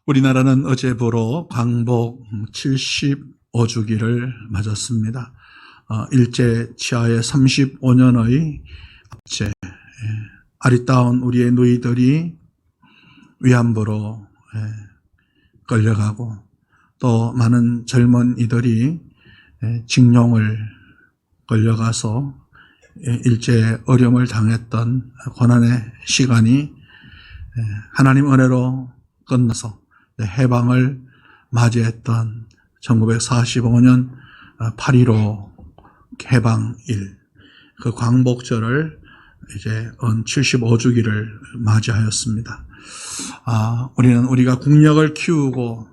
우리나라는 어제부로 광복 75주기를 맞았습니다. 일제 치하의 35년의 압제, 아리따운 우리의 누이들이 위안부로 끌려가고 또 많은 젊은이들이 징용을 끌려가서 일제 어려움을 당했던 고난의 시간이 하나님 은혜로 끝나서 해방을 맞이했던 1945년 8.15 해방일, 그 광복절을 이제 75주기를 맞이하였습니다. 우리는 우리가 국력을 키우고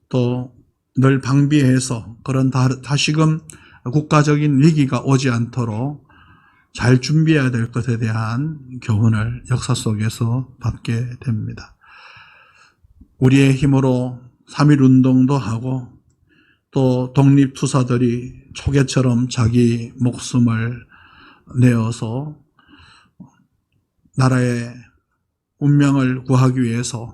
또 늘 방비해서 그런 다시금 국가적인 위기가 오지 않도록 잘 준비해야 될 것에 대한 교훈을 역사 속에서 받게 됩니다. 우리의 힘으로 3.1운동도 하고 또 독립투사들이 초계처럼 자기 목숨을 내어서 나라의 운명을 구하기 위해서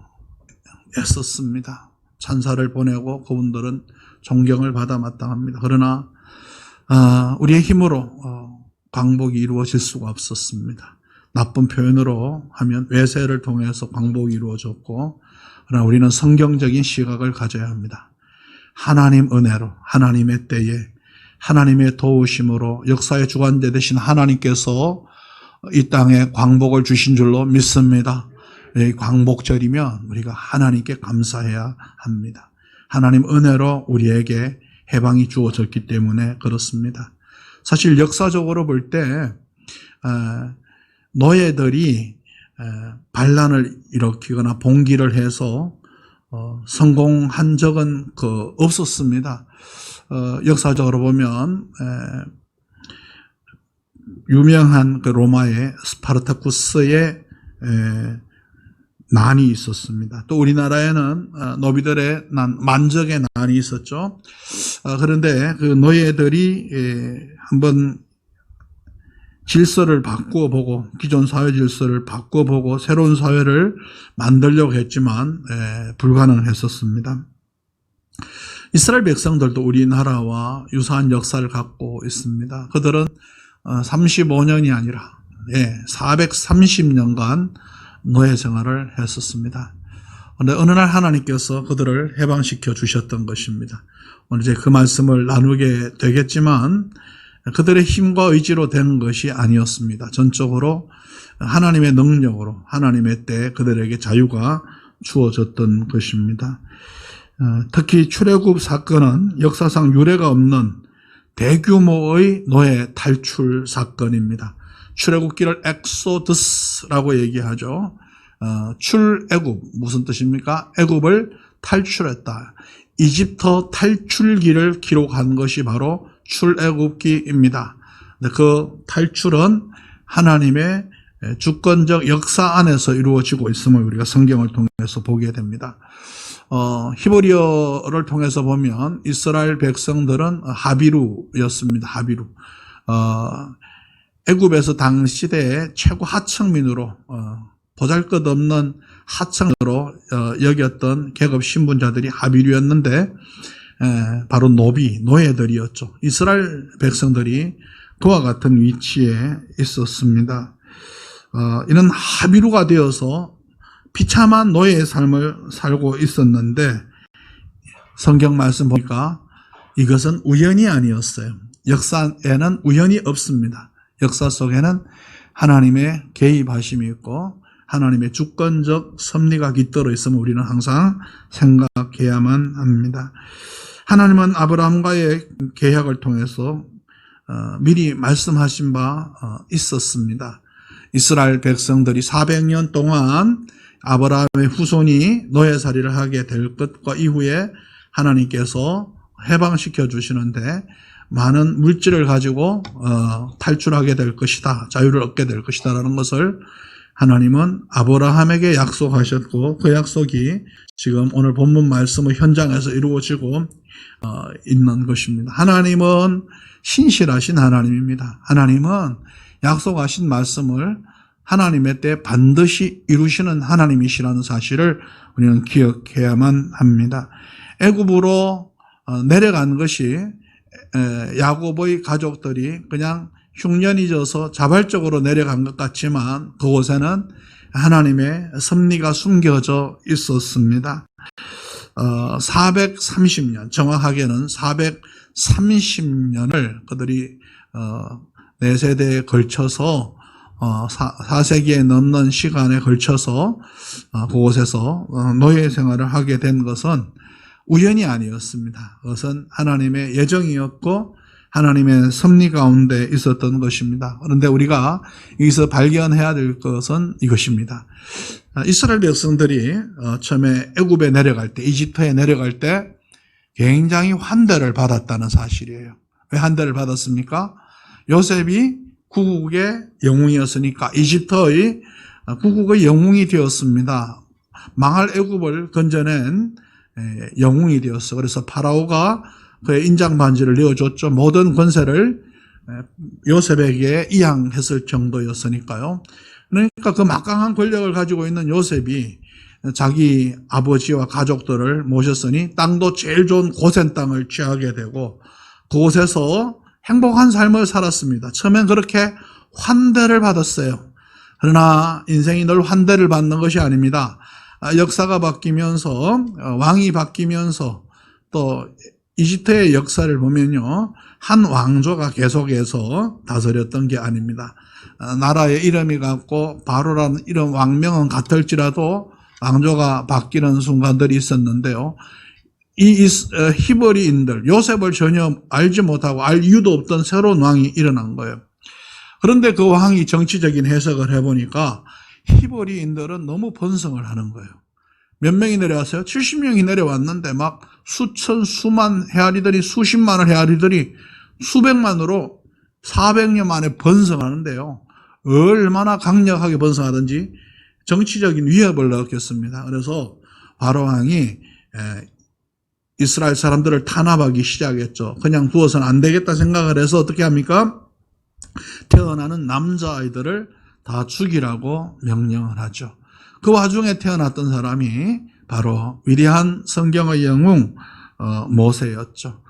애썼습니다. 찬사를 보내고 그분들은 존경을 받아 마땅합니다. 그러나 우리의 힘으로 광복이 이루어질 수가 없었습니다. 나쁜 표현으로 하면 외세를 통해서 광복이 이루어졌고, 그러나 우리는 성경적인 시각을 가져야 합니다. 하나님 은혜로, 하나님의 때에, 하나님의 도우심으로 역사의 주관자 되신 하나님께서 이 땅에 광복을 주신 줄로 믿습니다. 광복절이면 우리가 하나님께 감사해야 합니다. 하나님 은혜로 우리에게 해방이 주어졌기 때문에 그렇습니다. 사실 역사적으로 볼 때 노예들이 반란을 일으키거나 봉기를 해서 성공한 적은 없었습니다. 역사적으로 보면 유명한 그 로마의 스파르타쿠스의 난이 있었습니다. 또 우리나라에는 노비들의 만적의 난이 있었죠. 그런데 그 노예들이 한번 질서를 바꾸어 보고, 기존 사회 질서를 바꾸어 보고 새로운 사회를 만들려고 했지만 불가능했었습니다. 이스라엘 백성들도 우리나라와 유사한 역사를 갖고 있습니다. 그들은 35년이 아니라 430년간 노예 생활을 했었습니다. 그런데 어느 날 하나님께서 그들을 해방시켜 주셨던 것입니다. 오늘 이제 그 말씀을 나누게 되겠지만 그들의 힘과 의지로 된 것이 아니었습니다. 전적으로 하나님의 능력으로, 하나님의 때에 그들에게 자유가 주어졌던 것입니다. 특히 출애굽 사건은 역사상 유례가 없는 대규모의 노예 탈출 사건입니다. 출애굽기를 엑소더스라고 얘기하죠. 출애굽, 무슨 뜻입니까? 애굽을 탈출했다. 이집트 탈출기를 기록한 것이 바로 출애굽기입니다. 그 탈출은 하나님의 주권적 역사 안에서 이루어지고 있음을 우리가 성경을 통해서 보게 됩니다. 히브리어를 통해서 보면 이스라엘 백성들은 하비루였습니다. 하비루. 애굽에서 당시대의 최고 하층민으로 보잘것없는 하층으로 여겼던 계급 신분자들이 하비루였는데 바로 노예들이었죠. 이스라엘 백성들이 그와 같은 위치에 있었습니다. 이는 하비루가 되어서 비참한 노예의 삶을 살고 있었는데 성경 말씀 보니까 이것은 우연이 아니었어요. 역사에는 우연이 없습니다. 역사 속에는 하나님의 개입하심이 있고 하나님의 주권적 섭리가 깃들어 있음을 우리는 항상 생각해야만 합니다. 하나님은 아브라함과의 계약을 통해서 미리 말씀하신 바 있었습니다. 이스라엘 백성들이 400년 동안 아브라함의 후손이 노예살이를 하게 될 것과 이후에 하나님께서 해방시켜 주시는데 많은 물질을 가지고 탈출하게 될 것이다, 자유를 얻게 될 것이다 라는 것을 하나님은 아브라함에게 약속하셨고 그 약속이 지금 오늘 본문 말씀의 현장에서 이루어지고 있는 것입니다. 하나님은 신실하신 하나님입니다. 하나님은 약속하신 말씀을 하나님의 때 반드시 이루시는 하나님이시라는 사실을 우리는 기억해야만 합니다. 애굽으로 내려간 것이 야곱의 가족들이 그냥 흉년이 져서 자발적으로 내려간 것 같지만 그곳에는 하나님의 섭리가 숨겨져 있었습니다. 430년, 정확하게는 430년을 그들이 4세대에 걸쳐서 4세기에 넘는 시간에 걸쳐서 그곳에서 노예 생활을 하게 된 것은 우연이 아니었습니다. 그것은 하나님의 예정이었고 하나님의 섭리 가운데 있었던 것입니다. 그런데 우리가 여기서 발견해야 될 것은 이것입니다. 이스라엘 백성들이 처음에 애굽에 내려갈 때, 이집트에 내려갈 때 굉장히 환대를 받았다는 사실이에요. 왜 환대를 받았습니까? 요셉이 구국의 영웅이었으니까 이집트의 구국의 영웅이 되었습니다. 망할 애굽을 건져낸 영웅이 되었어. 그래서 파라오가 그의 인장 반지를 내어줬죠. 모든 권세를 요셉에게 이양했을 정도였으니까요. 그러니까 그 막강한 권력을 가지고 있는 요셉이 자기 아버지와 가족들을 모셨으니 땅도 제일 좋은 고센 땅을 취하게 되고 그곳에서 행복한 삶을 살았습니다. 처음엔 그렇게 환대를 받았어요. 그러나 인생이 늘 환대를 받는 것이 아닙니다. 역사가 바뀌면서 왕이 바뀌면서 또 이집트의 역사를 보면요, 한 왕조가 계속해서 다스렸던 게 아닙니다. 나라의 이름이 같고 바로라는 이런 왕명은 같을지라도 왕조가 바뀌는 순간들이 있었는데요. 이 히브리인들, 요셉을 전혀 알지 못하고 알 이유도 없던 새로운 왕이 일어난 거예요. 그런데 그 왕이 정치적인 해석을 해보니까 히브리인들은 너무 번성을 하는 거예요. 몇 명이 내려왔어요? 70명이 내려왔는데 막 수천, 수만 헤아리들이, 수십만을 헤아리들이 수백만으로 400년 만에 번성하는데요. 얼마나 강력하게 번성하든지 정치적인 위협을 넣었겠습니다. 그래서 바로 왕이 이스라엘 사람들을 탄압하기 시작했죠. 그냥 두어서는 안 되겠다 생각을 해서 어떻게 합니까? 태어나는 남자아이들을 다 죽이라고 명령을 하죠. 그 와중에 태어났던 사람이 바로 위대한 성경의 영웅 모세였죠.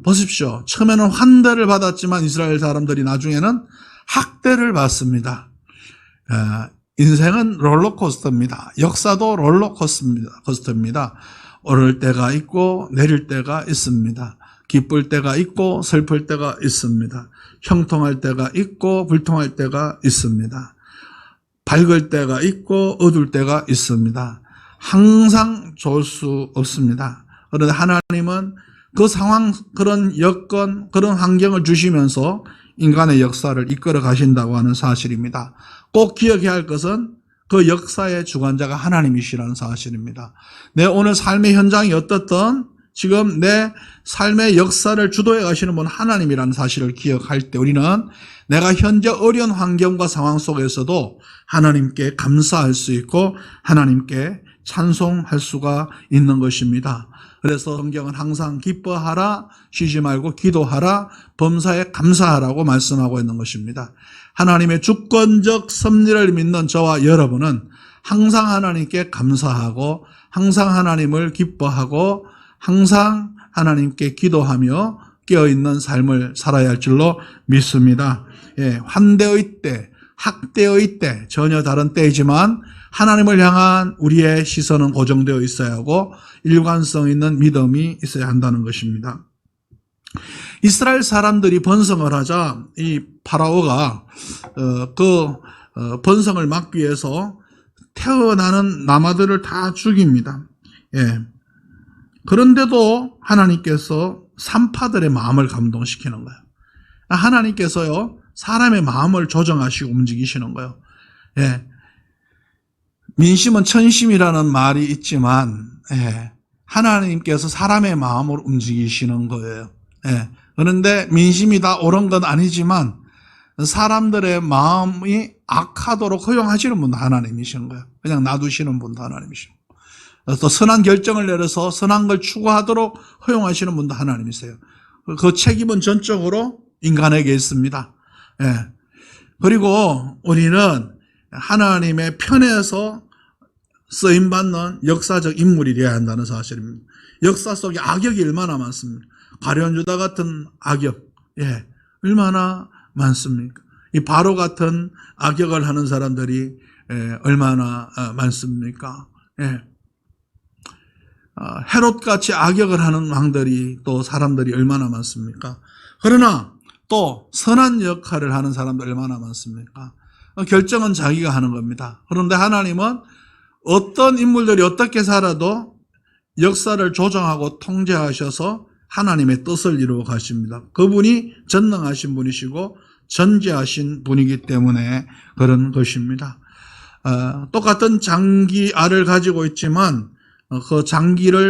보십시오. 처음에는 환대를 받았지만 이스라엘 사람들이 나중에는 학대를 받습니다. 인생은 롤러코스터입니다. 역사도 롤러코스터입니다. 오를 때가 있고 내릴 때가 있습니다. 기쁠 때가 있고 슬플 때가 있습니다. 형통할 때가 있고 불통할 때가 있습니다. 밝을 때가 있고 어두울 때가 있습니다. 항상 좋을 수 없습니다. 그런데 하나님은 그 상황, 그런 여건, 그런 환경을 주시면서 인간의 역사를 이끌어 가신다고 하는 사실입니다. 꼭 기억해야 할 것은 그 역사의 주관자가 하나님이시라는 사실입니다. 내 오늘 삶의 현장이 어떻든 지금 내 삶의 역사를 주도해 가시는 분은 하나님이라는 사실을 기억할 때 우리는 내가 현재 어려운 환경과 상황 속에서도 하나님께 감사할 수 있고 하나님께 찬송할 수가 있는 것입니다. 그래서 성경은 항상 기뻐하라, 쉬지 말고 기도하라, 범사에 감사하라고 말씀하고 있는 것입니다. 하나님의 주권적 섭리를 믿는 저와 여러분은 항상 하나님께 감사하고 항상 하나님을 기뻐하고 항상 하나님께 기도하며 깨어있는 삶을 살아야 할 줄로 믿습니다. 환대의 때, 학대의 때, 전혀 다른 때이지만 하나님을 향한 우리의 시선은 고정되어 있어야 하고 일관성 있는 믿음이 있어야 한다는 것입니다. 이스라엘 사람들이 번성을 하자 이 파라오가 번성을 막기 위해서 태어나는 남아들을 다 죽입니다. 그런데도 하나님께서 산파들의 마음을 감동시키는 거예요. 하나님께서요, 사람의 마음을 조정하시고 움직이시는 거예요. 민심은 천심이라는 말이 있지만, 하나님께서 사람의 마음을 움직이시는 거예요. 그런데 민심이 다 옳은 건 아니지만, 사람들의 마음이 악하도록 허용하시는 분도 하나님이시는 거예요. 그냥 놔두시는 분도 하나님이시고. 또 선한 결정을 내려서 선한 걸 추구하도록 허용하시는 분도 하나님이세요. 그 책임은 전적으로 인간에게 있습니다. 그리고 우리는 하나님의 편에서 쓰임받는 역사적 인물이 되어야 한다는 사실입니다. 역사 속에 악역이 얼마나 많습니까? 가룟 유다 같은 악역, 얼마나 많습니까? 이 바로 같은 악역을 하는 사람들이 얼마나 많습니까? 헤롯같이 악역을 하는 왕들이 또 사람들이 얼마나 많습니까? 그러나 또 선한 역할을 하는 사람들 얼마나 많습니까? 결정은 자기가 하는 겁니다. 그런데 하나님은 어떤 인물들이 어떻게 살아도 역사를 조정하고 통제하셔서 하나님의 뜻을 이루어 가십니다. 그분이 전능하신 분이시고 전지하신 분이기 때문에 그런 것입니다. 똑같은 장기알을 가지고 있지만 그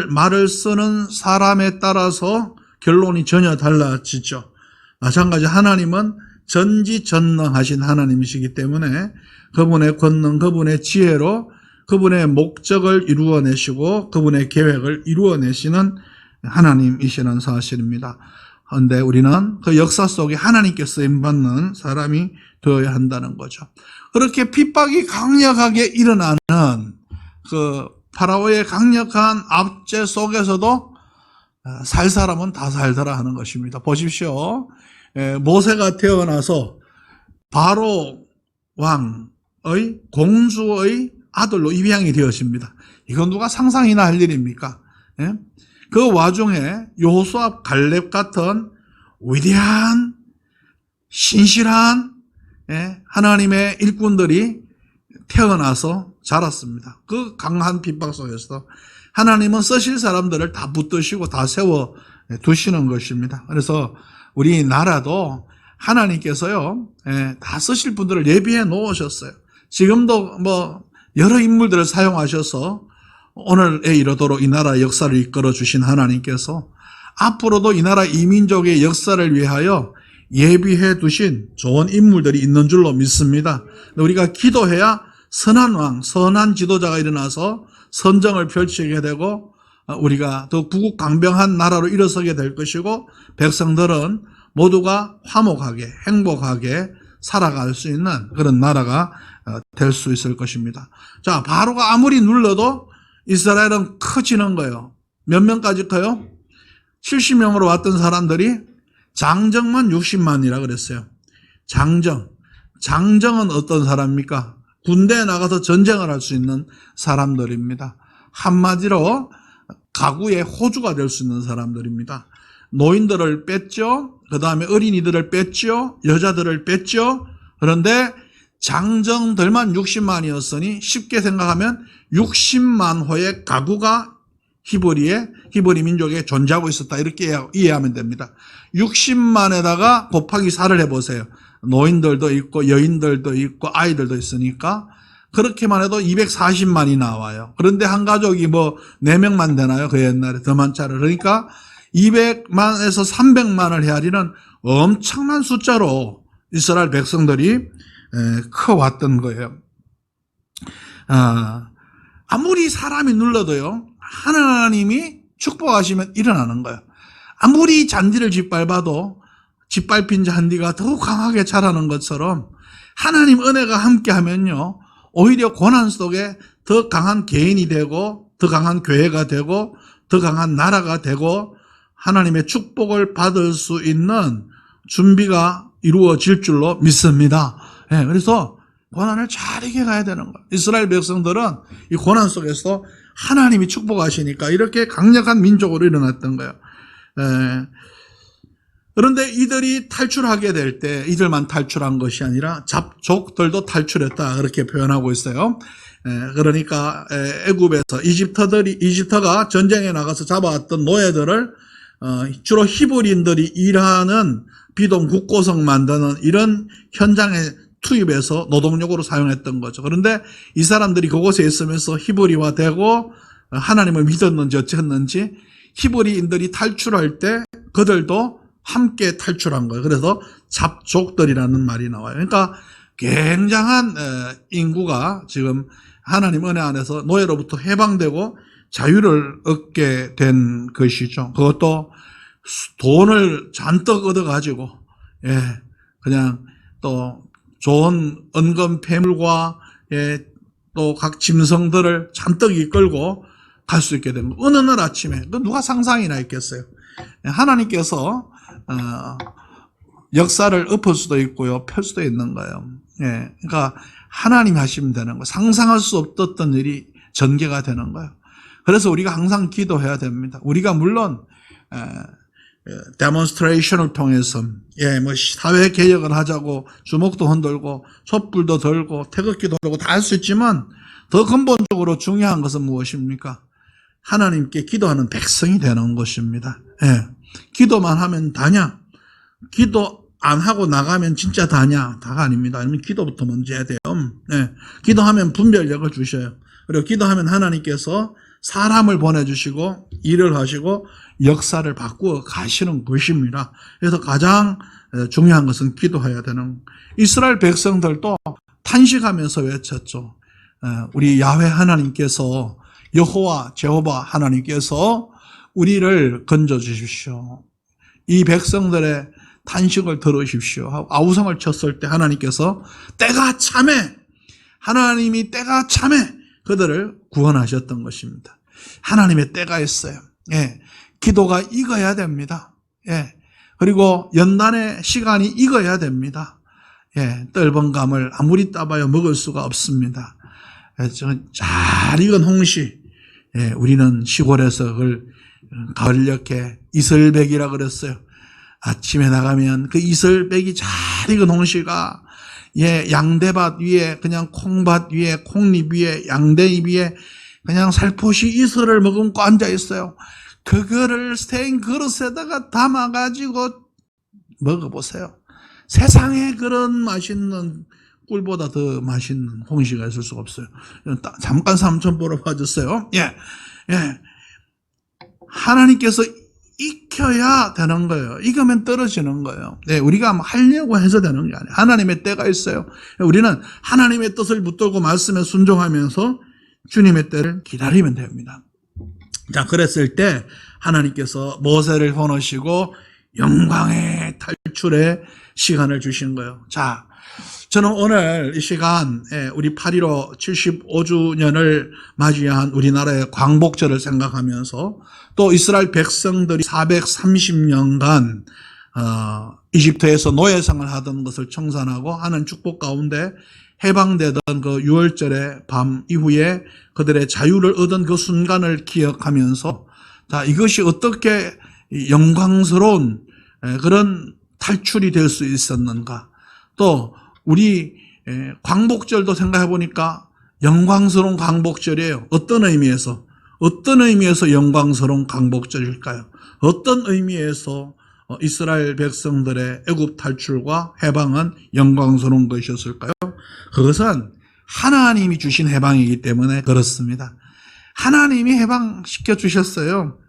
말을 쓰는 사람에 따라서 결론이 전혀 달라지죠. 마찬가지 하나님은 전지전능하신 하나님이시기 때문에 그분의 권능, 그분의 지혜로 그분의 목적을 이루어내시고 그분의 계획을 이루어내시는 하나님이시라는 사실입니다. 그런데 우리는 그 역사 속에 하나님께 쓰임받는 사람이 되어야 한다는 거죠. 그렇게 핍박이 강력하게 일어나는 그 파라오의 강력한 압제 속에서도 살 사람은 다 살더라 하는 것입니다. 보십시오. 모세가 태어나서 바로 왕의 공주의 아들로 입양이 되었습니다. 이건 누가 상상이나 할 일입니까? 그 와중에 여호수아, 갈렙 같은 위대한 신실한 하나님의 일꾼들이 태어나서 자랐습니다. 그 강한 핍박 속에서 하나님은 쓰실 사람들을 다 붙드시고 다 세워 두시는 것입니다. 그래서 우리나라도 하나님께서요, 다 쓰실 분들을 예비해 놓으셨어요. 지금도 여러 인물들을 사용하셔서 오늘에 이르도록 이 나라의 역사를 이끌어 주신 하나님께서 앞으로도 이 나라 이민족의 역사를 위하여 예비해 두신 좋은 인물들이 있는 줄로 믿습니다. 우리가 기도해야 선한 왕, 선한 지도자가 일어나서 선정을 펼치게 되고 우리가 더 부국강병한 나라로 일어서게 될 것이고 백성들은 모두가 화목하게 행복하게 살아갈 수 있는 그런 나라가 될 수 있을 것입니다. 자, 바로가 아무리 눌러도 이스라엘은 커지는 거예요. 몇 명까지 커요? 70명으로 왔던 사람들이 장정만 60만이라 그랬어요. 장정은 어떤 사람입니까? 군대에 나가서 전쟁을 할 수 있는 사람들입니다. 한마디로 가구의 호주가 될 수 있는 사람들입니다. 노인들을 뺐죠. 그 다음에 어린이들을 뺐죠. 여자들을 뺐죠. 그런데 장정들만 60만이었으니 쉽게 생각하면 60만 호의 가구가 히브리 민족에 존재하고 있었다. 이렇게 이해하면 됩니다. 60만에다가 곱하기 4를 해보세요. 노인들도 있고 여인들도 있고 아이들도 있으니까 그렇게만 해도 240만이 나와요. 그런데 한 가족이 4명만 되나요? 그 옛날에 더 많잖아요. 그러니까 200만에서 300만을 헤아리는 엄청난 숫자로 이스라엘 백성들이 커왔던 거예요. 아무리 사람이 눌러도요, 하나님이 축복하시면 일어나는 거예요. 아무리 잔디를 짓밟아도 짓밟힌 잔디가 더욱 강하게 자라는 것처럼 하나님 은혜가 함께하면요, 오히려 고난 속에 더 강한 개인이 되고 더 강한 교회가 되고 더 강한 나라가 되고 하나님의 축복을 받을 수 있는 준비가 이루어질 줄로 믿습니다. 그래서 고난을 잘 이겨가야 되는 거예요. 이스라엘 백성들은 이 고난 속에서 하나님이 축복하시니까 이렇게 강력한 민족으로 일어났던 거예요. 그런데 이들이 탈출하게 될 때 이들만 탈출한 것이 아니라 잡족들도 탈출했다 그렇게 표현하고 있어요. 그러니까 애굽에서 이집트가 전쟁에 나가서 잡아왔던 노예들을 주로 히브리인들이 일하는 비동 국고성 만드는 이런 현장에 투입해서 노동력으로 사용했던 거죠. 그런데 이 사람들이 그곳에 있으면서 히브리화 되고 하나님을 믿었는지 어쨌는지 히브리인들이 탈출할 때 그들도 함께 탈출한 거예요. 그래서 잡족들이라는 말이 나와요. 그러니까 굉장한 인구가 지금 하나님 은혜 안에서 노예로부터 해방되고 자유를 얻게 된 것이죠. 그것도 돈을 잔뜩 얻어가지고, 그냥 또 좋은 은금 폐물과 또 각 짐승들을 잔뜩 이끌고 갈 수 있게 됩니다. 어느 날 아침에, 누가 상상이나 했겠어요. 하나님께서 역사를 엎을 수도 있고요, 펼 수도 있는 거예요. 그러니까 하나님이 하시면 되는 거예요. 상상할 수 없었던 일이 전개가 되는 거예요. 그래서 우리가 항상 기도해야 됩니다. 우리가 물론 데몬스트레이션을 통해서 뭐 사회 개혁을 하자고 주먹도 흔들고 촛불도 들고 태극기도 들고 다 할 수 있지만 더 근본적으로 중요한 것은 무엇입니까? 하나님께 기도하는 백성이 되는 것입니다. 기도만 하면 다냐? 기도 안 하고 나가면 진짜 다냐? 다가 아닙니다. 아니면 기도부터 먼저 해야 돼요. 기도하면 분별력을 주셔요. 그리고 기도하면 하나님께서 사람을 보내주시고 일을 하시고 역사를 바꾸어 가시는 것입니다. 그래서 가장 중요한 것은 기도해야 되는. 이스라엘 백성들도 탄식하면서 외쳤죠. 우리 야훼 하나님께서, 여호와 제호바 하나님께서 우리를 건져주십시오. 이 백성들의 탄식을 들으십시오 하고 아우성을 쳤을 때 하나님께서 때가 참에, 하나님이 때가 참에 그들을 구원하셨던 것입니다. 하나님의 때가 있어요. 기도가 익어야 됩니다. 그리고 연단의 시간이 익어야 됩니다. 떫은 감을 아무리 따봐야 먹을 수가 없습니다. 잘 익은 홍시, 우리는 시골에서 그걸 가을녘에 이슬백이라 그랬어요. 아침에 나가면 그 이슬백이 잘 익은 홍시가 양대밭 위에, 그냥 콩밭 위에, 콩잎 위에, 양대잎 위에 그냥 살포시 이슬을 머금고 앉아 있어요. 그거를 스테인 그릇에다가 담아가지고 먹어보세요. 세상에 그런 맛있는 꿀보다 더 맛있는 홍시가 있을 수가 없어요. 잠깐 삼천포로 봐주세요. 하나님께서 익혀야 되는 거예요. 익으면 떨어지는 거예요. 우리가 하려고 해서 되는 게 아니에요. 하나님의 때가 있어요. 우리는 하나님의 뜻을 붙들고 말씀에 순종하면서 주님의 때를 기다리면 됩니다. 자, 그랬을 때 하나님께서 모세를 보내시고 영광의 탈출의 시간을 주신 거예요. 자, 저는 오늘 이 시간 우리 8.15 75주년을 맞이한 우리나라의 광복절을 생각하면서 또 이스라엘 백성들이 430년간 이집트에서 노예생활을 하던 것을 청산하고 하는 축복 가운데 해방되던 그 6월절의 밤 이후에 그들의 자유를 얻은 그 순간을 기억하면서, 자, 이것이 어떻게 영광스러운 그런 탈출이 될 수 있었는가. 또 우리 광복절도 생각해 보니까 영광스러운 광복절이에요. 어떤 의미에서 영광스러운 광복절일까요? 어떤 의미에서 이스라엘 백성들의 애굽 탈출과 해방은 영광스러운 것이었을까요? 그것은 하나님이 주신 해방이기 때문에 그렇습니다. 하나님이 해방시켜 주셨어요.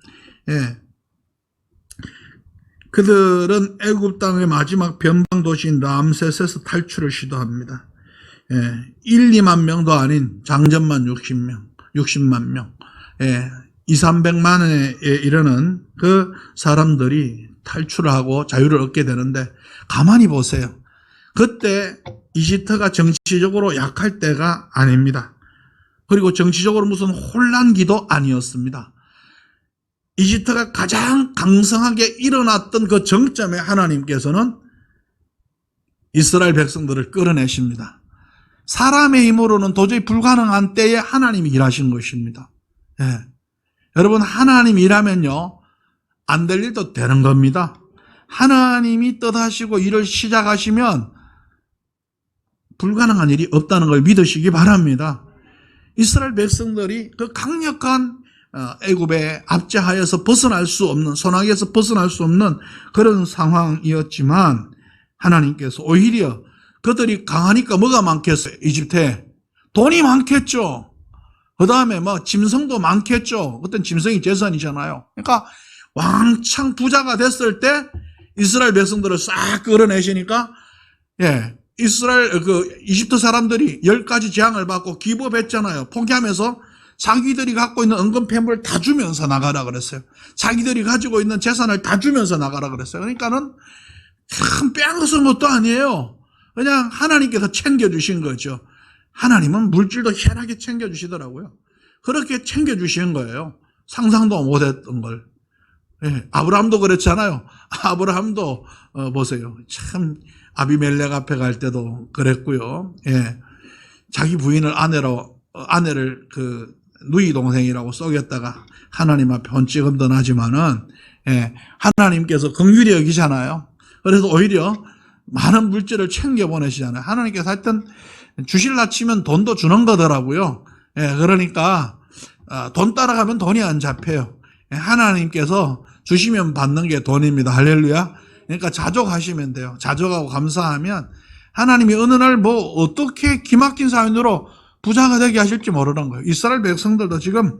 그들은 애굽 땅의 마지막 변방 도시인 람세스에서 탈출을 시도합니다. 1, 2만 명도 아닌 장전만 60만 명, 2, 300만에 이르는 그 사람들이 탈출을 하고 자유를 얻게 되는데, 가만히 보세요. 그때 이집트가 정치적으로 약할 때가 아닙니다. 그리고 정치적으로 무슨 혼란기도 아니었습니다. 이집트가 가장 강성하게 일어났던 그 정점에 하나님께서는 이스라엘 백성들을 끌어내십니다. 사람의 힘으로는 도저히 불가능한 때에 하나님이 일하신 것입니다. 여러분, 하나님이 일하면요, 안 될 일도 되는 겁니다. 하나님이 뜻하시고 일을 시작하시면 불가능한 일이 없다는 걸 믿으시기 바랍니다. 이스라엘 백성들이 그 강력한 애굽의 압제하에서 벗어날 수 없는, 손아귀에서 벗어날 수 없는 그런 상황이었지만 하나님께서 오히려 그들이 강하니까 뭐가 많겠어요? 이집트에 돈이 많겠죠. 그 다음에 뭐 짐승도 많겠죠. 그땐 짐승이 재산이잖아요. 그러니까 왕창 부자가 됐을 때 이스라엘 백성들을 싹 끌어내시니까, 이집트 사람들이 10가지 재앙을 받고 기부했잖아요. 포기하면서 자기들이 갖고 있는 은근 폐물을 다 주면서 나가라 그랬어요. 자기들이 가지고 있는 재산을 다 주면서 나가라 그랬어요. 그러니까는 참 빼앗은 것도 아니에요. 그냥 하나님께서 챙겨주신 거죠. 하나님은 물질도 희한하게 챙겨주시더라고요. 그렇게 챙겨주신 거예요. 상상도 못했던 걸. 예, 아브라함도 그랬잖아요. 아브라함도 보세요. 참 아비멜렉 앞에 갈 때도 그랬고요. 예, 자기 부인을 아내를 그 누이 동생이라고 속였다가 하나님 앞에 헌찌건던하지만은 예, 하나님께서 긍휼히 여기잖아요. 그래서 오히려 많은 물질을 챙겨 보내시잖아요. 하나님께서 하여튼 주실라 치면 돈도 주는 거더라고요. 예, 그러니까 돈 따라가면 돈이 안 잡혀요. 예, 하나님께서 주시면 받는 게 돈입니다. 할렐루야. 그러니까 자족하시면 돼요. 자족하고 감사하면 하나님이 어느 날 뭐 어떻게 기막힌 사연으로 부자가 되게 하실지 모르는 거예요. 이스라엘 백성들도 지금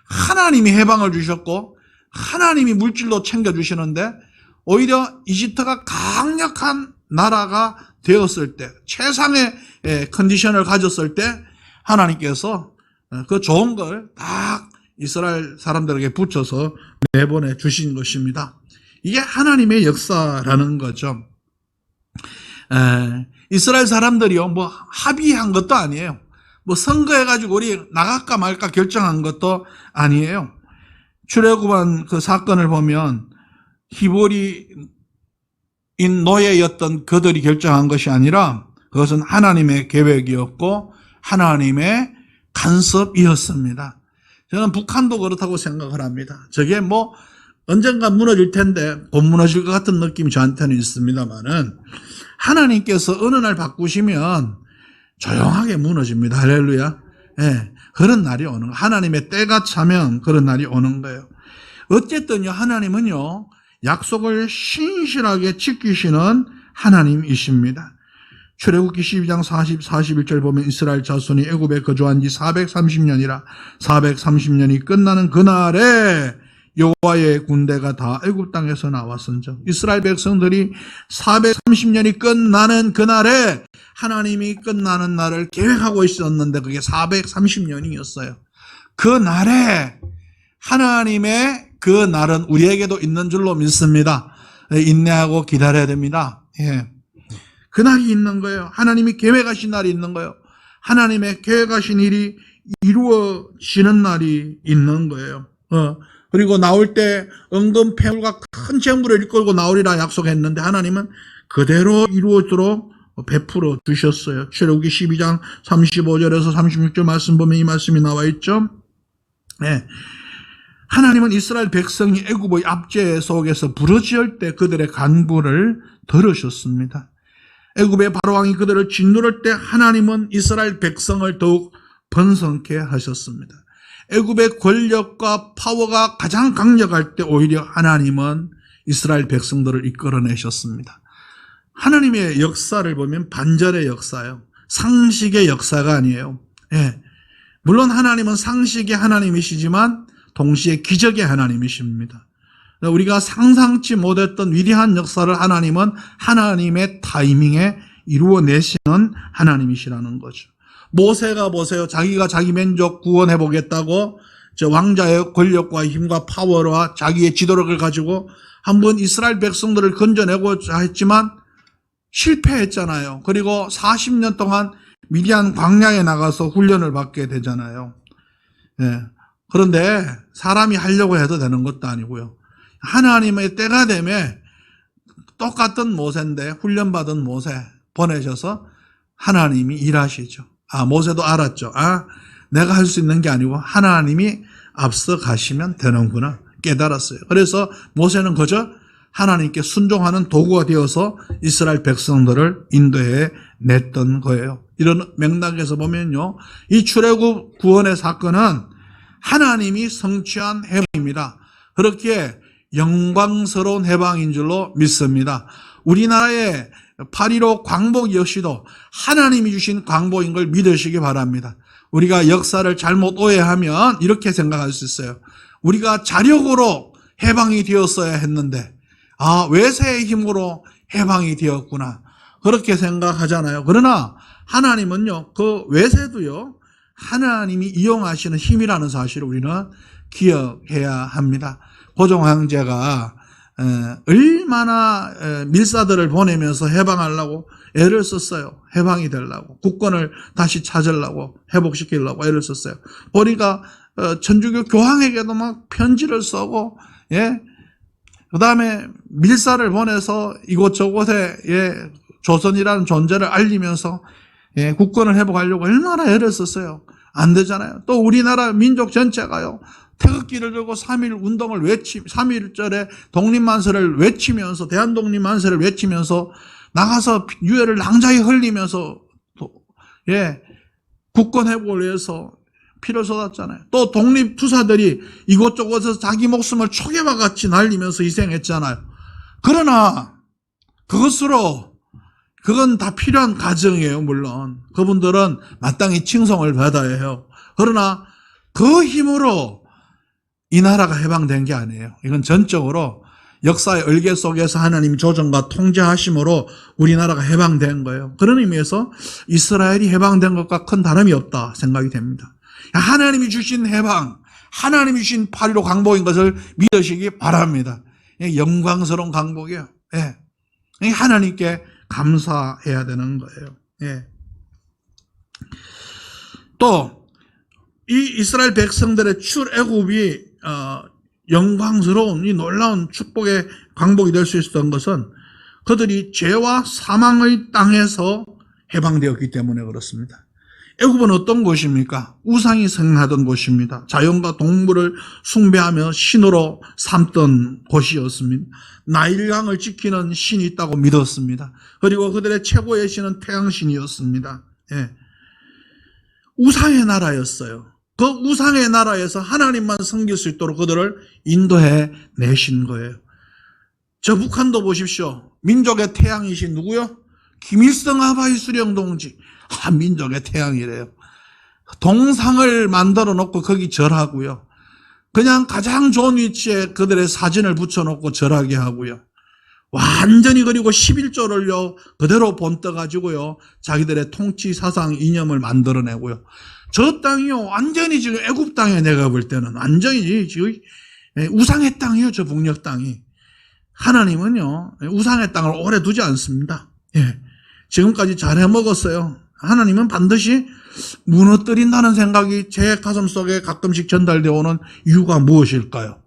하나님이 해방을 주셨고 하나님이 물질도 챙겨주시는데 오히려 이집트가 강력한 나라가 되었을 때 최상의 컨디션을 가졌을 때 하나님께서 그 좋은 걸 딱 이스라엘 사람들에게 붙여서 내보내 주신 것입니다. 이게 하나님의 역사라는 거죠. 이스라엘 사람들이요, 뭐 합의한 것도 아니에요. 뭐 선거해가지고 우리 나갈까 말까 결정한 것도 아니에요. 출애굽한 그 사건을 보면 히브리인 노예였던 그들이 결정한 것이 아니라 그것은 하나님의 계획이었고 하나님의 간섭이었습니다. 저는 북한도 그렇다고 생각을 합니다. 저게 뭐 언젠가 무너질 텐데 곧 무너질 것 같은 느낌이 저한테는 있습니다만은 하나님께서 어느 날 바꾸시면 조용하게 무너집니다. 할렐루야. 예, 그런 날이 오는 거예요. 하나님의 때가 차면 그런 날이 오는 거예요. 어쨌든요, 하나님은요, 약속을 신실하게 지키시는 하나님이십니다. 출애굽기 12장 41절 보면 이스라엘 자손이 애굽에 거주한 지 430년이라 430년이 끝나는 그날에 여호와의 군대가 다 애굽 땅에서 나왔은즉 이스라엘 백성들이 430년이 끝나는 그날에 하나님이 끝나는 날을 계획하고 있었는데 그게 430년이었어요. 그 날에 하나님의 그 날은 우리에게도 있는 줄로 믿습니다. 인내하고 기다려야 됩니다. 예. 그 날이 있는 거예요. 하나님이 계획하신 날이 있는 거예요. 하나님의 계획하신 일이 이루어지는 날이 있는 거예요. 그리고 나올 때 은금 패물과 큰 재물을 이끌고 나오리라 약속했는데 하나님은 그대로 이루어지도록 베풀어 주셨어요. 출애굽기 12장 35절에서 36절 말씀 보면 이 말씀이 나와 있죠. 네. 하나님은 이스라엘 백성이 애굽의 압제 속에서 부르짖을 때 그들의 간구를 들으셨습니다. 애굽의 바로왕이 그들을 짓누를 때 하나님은 이스라엘 백성을 더욱 번성케 하셨습니다. 애굽의 권력과 파워가 가장 강력할 때 오히려 하나님은 이스라엘 백성들을 이끌어내셨습니다. 하나님의 역사를 보면 반전의 역사예요. 상식의 역사가 아니에요. 예. 물론 하나님은 상식의 하나님이시지만 동시에 기적의 하나님이십니다. 우리가 상상치 못했던 위대한 역사를 하나님은 하나님의 타이밍에 이루어내시는 하나님이시라는 거죠. 모세가 보세요. 자기가 자기 민족 구원해 보겠다고 저 왕자의 권력과 힘과 파워와 자기의 지도력을 가지고 한번 이스라엘 백성들을 건져내고자 했지만 실패했잖아요. 그리고 40년 동안 미디안 광야에 나가서 훈련을 받게 되잖아요. 예. 그런데 사람이 하려고 해도 되는 것도 아니고요. 하나님의 때가 되면 똑같은 모세인데 훈련받은 모세 보내셔서 하나님이 일하시죠. 모세도 알았죠. 내가 할 수 있는 게 아니고 하나님이 앞서 가시면 되는구나 깨달았어요. 그래서 모세는 그저 하나님께 순종하는 도구가 되어서 이스라엘 백성들을 인도해 냈던 거예요. 이런 맥락에서 보면요, 이 출애굽 구원의 사건은 하나님이 성취한 해방입니다. 그렇게 영광스러운 해방인 줄로 믿습니다. 우리나라의 8.15 광복 역시도 하나님이 주신 광복인 걸 믿으시기 바랍니다. 우리가 역사를 잘못 오해하면 이렇게 생각할 수 있어요. 우리가 자력으로 해방이 되었어야 했는데 외세의 힘으로 해방이 되었구나 그렇게 생각하잖아요. 그러나 하나님은요, 그 외세도요 하나님이 이용하시는 힘이라는 사실을 우리는 기억해야 합니다. 고종 황제가 얼마나 밀사들을 보내면서 해방하려고 애를 썼어요. 해방이 되려고. 국권을 다시 찾으려고, 회복시키려고 애를 썼어요. 보니까 천주교 교황에게도 막 편지를 쓰고, 예, 그 다음에 밀사를 보내서 이곳저곳에, 예, 조선이라는 존재를 알리면서, 예, 국권을 회복하려고 얼마나 애를 썼어요. 안 되잖아요. 또 우리나라 민족 전체가요, 태극기를 들고 3.1 운동을 3.1절에 독립만세를 외치면서, 대한독립만세를 외치면서, 나가서 유해를 낭자히 흘리면서, 예, 국권 회복을 위해서 피를 쏟았잖아요. 또 독립투사들이 이곳저곳에서 자기 목숨을 초계와 같이 날리면서 희생했잖아요. 그러나 그건 다 필요한 과정이에요. 물론 그분들은 마땅히 칭송을 받아야 해요. 그러나 그 힘으로 이 나라가 해방된 게 아니에요. 이건 전적으로 역사의 얼개 속에서 하나님이 조정과 통제하심으로 우리나라가 해방된 거예요. 그런 의미에서 이스라엘이 해방된 것과 큰 다름이 없다 생각이 됩니다. 하나님이 주신 해방, 하나님이 주신 8.15 강복인 것을 믿으시기 바랍니다. 영광스러운 강복이에요. 예. 하나님께 감사해야 되는 거예요. 예. 또 이 이스라엘 백성들의 출애굽이 영광스러운 이 놀라운 축복의 강복이 될 수 있었던 것은 그들이 죄와 사망의 땅에서 해방되었기 때문에 그렇습니다. 애굽은 어떤 곳입니까? 우상이 생하던 곳입니다. 자연과 동물을 숭배하며 신으로 삼던 곳이었습니다. 나일강을 지키는 신이 있다고 믿었습니다. 그리고 그들의 최고의 신은 태양신이었습니다. 예. 우상의 나라였어요. 그 우상의 나라에서 하나님만 섬길 수 있도록 그들을 인도해 내신 거예요. 저 북한도 보십시오. 민족의 태양이신 누구요? 김일성 아바이 수령 동지. 민족의 태양이래요. 동상을 만들어 놓고 거기 절하고요. 그냥 가장 좋은 위치에 그들의 사진을 붙여놓고 절하게 하고요. 완전히 그리고 11조를요 그대로 본떠가지고요 자기들의 통치 사상 이념을 만들어내고요. 저 땅이요 완전히 지금 애굽 땅에 내가 볼 때는 완전히 지금 우상의 땅이에요. 저 북녘 땅이. 하나님은요 우상의 땅을 오래 두지 않습니다. 예. 지금까지 잘 해먹었어요. 하나님은 반드시 무너뜨린다는 생각이 제 가슴속에 가끔씩 전달되어 오는 이유가 무엇일까요?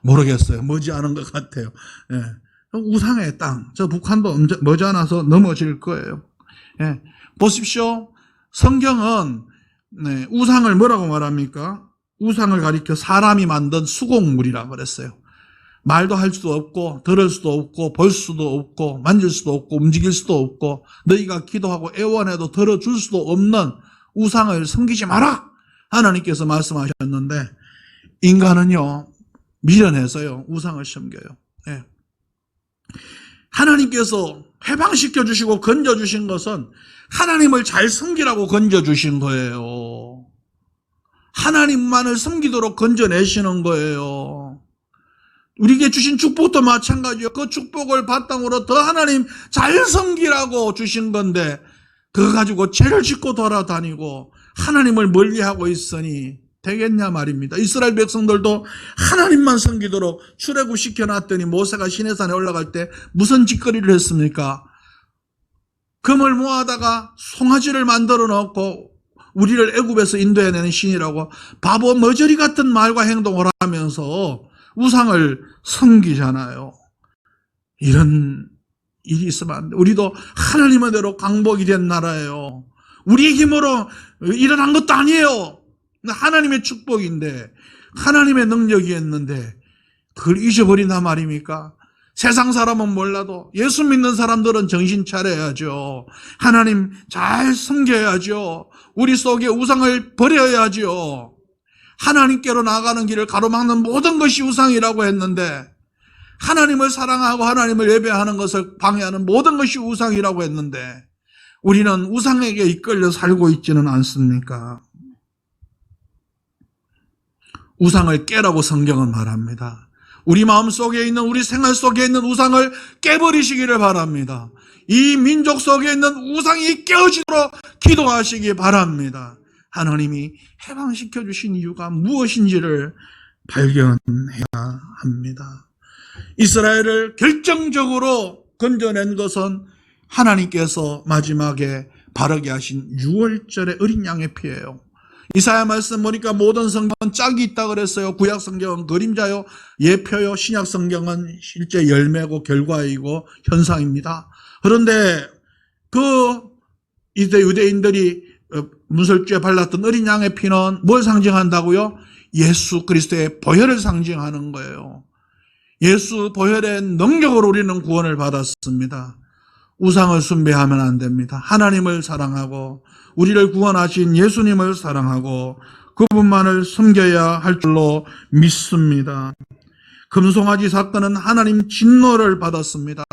모르겠어요. 머지않은 것 같아요. 예. 우상의 땅, 저 북한도 머지않아서 넘어질 거예요. 예. 보십시오. 성경은 우상을 뭐라고 말합니까? 우상을 가리켜 사람이 만든 수곡물이라고 그랬어요. 말도 할 수도 없고 들을 수도 없고 볼 수도 없고 만질 수도 없고 움직일 수도 없고 너희가 기도하고 애원해도 들어줄 수도 없는 우상을 섬기지 마라 하나님께서 말씀하셨는데 인간은요 미련해서요 우상을 섬겨요. 예. 하나님께서 해방시켜 주시고 건져 주신 것은 하나님을 잘 섬기라고 건져 주신 거예요. 하나님만을 섬기도록 건져내시는 거예요. 우리에게 주신 축복도 마찬가지예요. 그 축복을 바탕으로 더 하나님 잘 섬기라고 주신 건데 그거 가지고 죄를 짓고 돌아다니고 하나님을 멀리하고 있으니 되겠냐 말입니다. 이스라엘 백성들도 하나님만 섬기도록 출애굽 시켜놨더니 모세가 시내산에 올라갈 때 무슨 짓거리를 했습니까? 금을 모아다가 송아지를 만들어 놓고 우리를 애굽에서 인도해내는 신이라고 바보 머저리 같은 말과 행동을 하면서 우상을 섬기잖아요. 이런 일이 있으면 안 돼. 우리도 하나님의 대로 강복이 된 나라예요. 우리의 힘으로 일어난 것도 아니에요. 하나님의 축복인데 하나님의 능력이었는데 그걸 잊어버린단 말입니까? 세상 사람은 몰라도 예수 믿는 사람들은 정신 차려야죠. 하나님 잘 섬겨야죠. 우리 속에 우상을 버려야죠. 하나님께로 나가는 길을 가로막는 모든 것이 우상이라고 했는데 하나님을 사랑하고 하나님을 예배하는 것을 방해하는 모든 것이 우상이라고 했는데 우리는 우상에게 이끌려 살고 있지는 않습니까? 우상을 깨라고 성경은 말합니다. 우리 마음속에 있는 우리 생활 속에 있는 우상을 깨버리시기를 바랍니다. 이 민족 속에 있는 우상이 깨어지도록 기도하시기 바랍니다. 하나님이 해방시켜 주신 이유가 무엇인지를 발견해야 합니다. 이스라엘을 결정적으로 건져낸 것은 하나님께서 마지막에 바르게 하신 6월절의 어린 양의 피예요. 이사야 말씀 보니까 모든 성경은 짝이 있다 그랬어요. 구약 성경은 그림자요, 예표요, 신약 성경은 실제 열매고 결과이고 현상입니다. 그런데 이때 유대인들이 문설주에 발랐던 어린 양의 피는 뭘 상징한다고요? 예수 그리스도의 보혈을 상징하는 거예요. 예수 보혈의 능력으로 우리는 구원을 받았습니다. 우상을 숭배하면 안 됩니다. 하나님을 사랑하고 우리를 구원하신 예수님을 사랑하고 그분만을 섬겨야 할 줄로 믿습니다. 금송아지 사건은 하나님 진노를 받았습니다.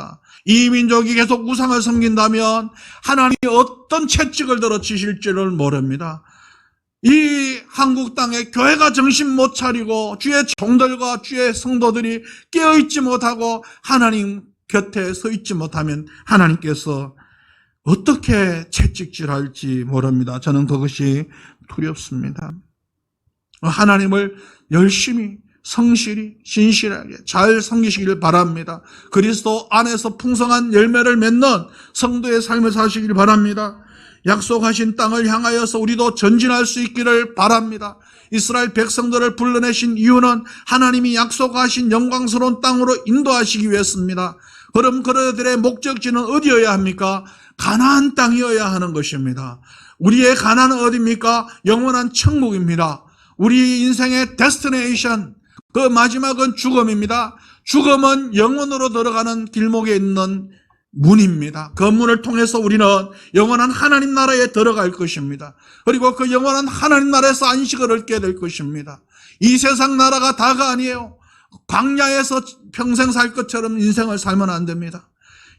이 민족이 계속 우상을 섬긴다면 하나님이 어떤 채찍을 들어치실 줄을 모릅니다. 이 한국 땅에 교회가 정신 못 차리고 주의 종들과 주의 성도들이 깨어있지 못하고 하나님 곁에 서 있지 못하면 하나님께서 어떻게 채찍질할지 모릅니다. 저는 그것이 두렵습니다. 하나님을 열심히 성실히 진실하게 잘 섬기시길 바랍니다. 그리스도 안에서 풍성한 열매를 맺는 성도의 삶을 사시길 바랍니다. 약속하신 땅을 향하여서 우리도 전진할 수 있기를 바랍니다. 이스라엘 백성들을 불러내신 이유는 하나님이 약속하신 영광스러운 땅으로 인도하시기 위해서입니다. 그럼 그들의 목적지는 어디여야 합니까? 가나안 땅이어야 하는 것입니다. 우리의 가나안은 어디입니까? 영원한 천국입니다. 우리 인생의 데스티네이션, 그 마지막은 죽음입니다. 죽음은 영원으로 들어가는 길목에 있는 문입니다. 그 문을 통해서 우리는 영원한 하나님 나라에 들어갈 것입니다. 그리고 그 영원한 하나님 나라에서 안식을 얻게 될 것입니다. 이 세상 나라가 다가 아니에요. 광야에서 평생 살 것처럼 인생을 살면 안 됩니다.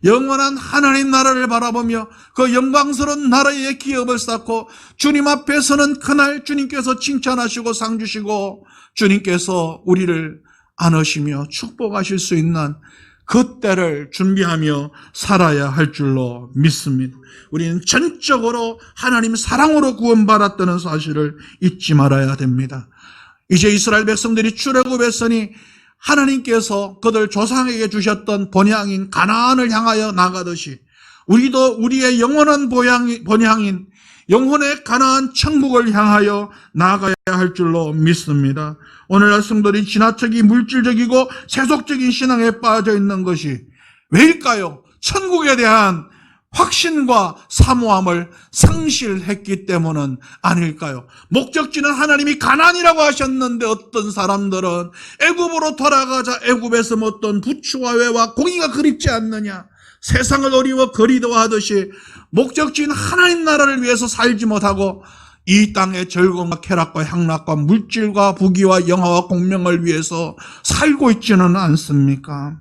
영원한 하나님 나라를 바라보며 그 영광스러운 나라의 기업을 쌓고 주님 앞에서는 그날 주님께서 칭찬하시고 상 주시고 주님께서 우리를 안으시며 축복하실 수 있는 그 때를 준비하며 살아야 할 줄로 믿습니다. 우리는 전적으로 하나님 사랑으로 구원받았다는 사실을 잊지 말아야 됩니다. 이제 이스라엘 백성들이 출애굽했으니 하나님께서 그들 조상에게 주셨던 본향인 가나안을 향하여 나가듯이 우리도 우리의 영원한 본향인 영혼의 가나안 천국을 향하여 나아가야 할 줄로 믿습니다. 오늘날 성도들이 지나치게 물질적이고 세속적인 신앙에 빠져 있는 것이 왜일까요? 천국에 대한 확신과 사모함을 상실했기 때문은 아닐까요? 목적지는 하나님이 가나안이라고 하셨는데 어떤 사람들은 애굽으로 돌아가자 애굽에서 먹던 부추와 회와 고기가 그립지 않느냐, 세상을 어리워 그리워하듯이 목적지인 하나님 나라를 위해서 살지 못하고 이 땅의 즐거움과 쾌락과 향락과 물질과 부귀와 영화와 공명을 위해서 살고 있지는 않습니까?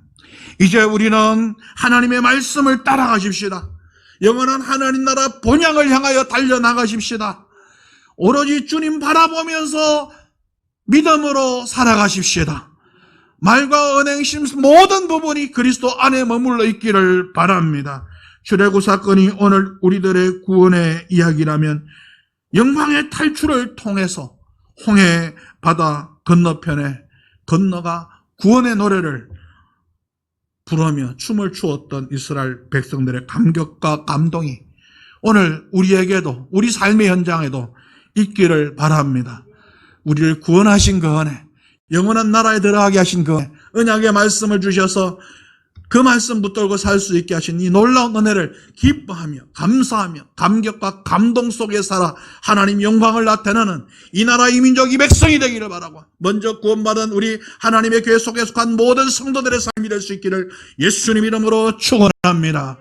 이제 우리는 하나님의 말씀을 따라가십시다. 영원한 하나님 나라 본향을 향하여 달려나가십시다. 오로지 주님 바라보면서 믿음으로 살아가십시다. 말과 언행심 모든 부분이 그리스도 안에 머물러 있기를 바랍니다. 출애굽 사건이 오늘 우리들의 구원의 이야기라면 영광의 탈출을 통해서 홍해 바다 건너편에 건너가 구원의 노래를 부르며 춤을 추었던 이스라엘 백성들의 감격과 감동이 오늘 우리에게도 우리 삶의 현장에도 있기를 바랍니다. 우리를 구원하신 그 은혜, 영원한 나라에 들어가게 하신 그 은혜의 말씀을 주셔서 그 말씀 붙들고 살 수 있게 하신 이 놀라운 은혜를 기뻐하며 감사하며 감격과 감동 속에 살아 하나님 영광을 나타내는 이 나라 이 민족 이 백성이 되기를 바라고 먼저 구원받은 우리 하나님의 교회 속에 속한 모든 성도들의 삶이 될 수 있기를 예수님 이름으로 축원합니다.